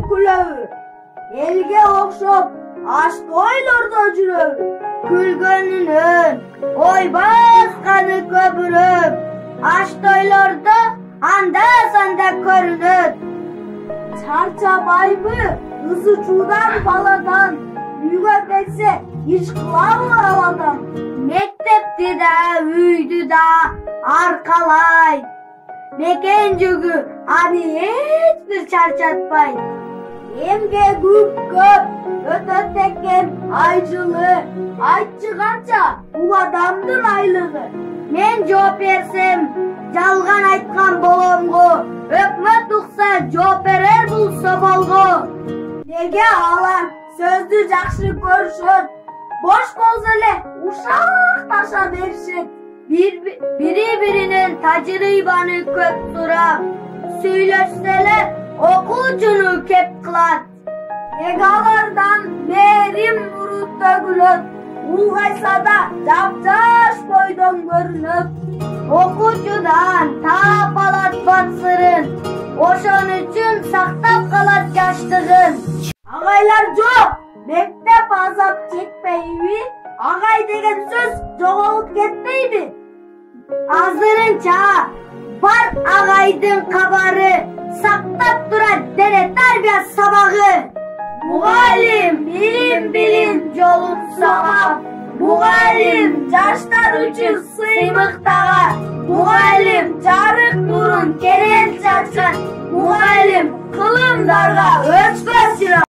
күлөбү, элге окшоп аштойлордо жүрөбү. Күлгөнүнөн ой басканы көбүрөөк, аштойлордо анда-санда көрүнөт. Чарчабайбы ызы чуудан баладан, үйгө келсе иш кылабы абадан. Мектепти да, үйдү да аркалайт. Мекен жүгү аны эч бир чарчатпайт. Эмгеги көп, өтөт экен ай жылы, айтчы канча бул адамдын айлыгы. Мен жооп берсем, жалган айткан боломго, өкмөт укса жооп берер бул соболго. Неге алар сөздү жакшы көрүшөт, бош болсо эле ушак-таша беришет. Бири-биринен тажрыйбаны көп сурап, сүйлөшсөлөр окуучуну кеп кылат. Неге алардан мээрим нуру төгүлөт, улгайса да жап-жаш бойдон көрүнөт. Окуучудан таап алат батсырын, ошон үчүн сактап калат жаштыгын. Агайлар жок, мектеп азап чекпейби? Агай деген сөз жоголуп кетпейби? Азырынча бар агайдын кабары, сактап турат дене тарбия сабагы. Мугалим билим жолун сабап, мугалим жаштар үчүн сыймыктаган, мугалим жарык нурун керен чачат, мугалим кылымдарга өчкө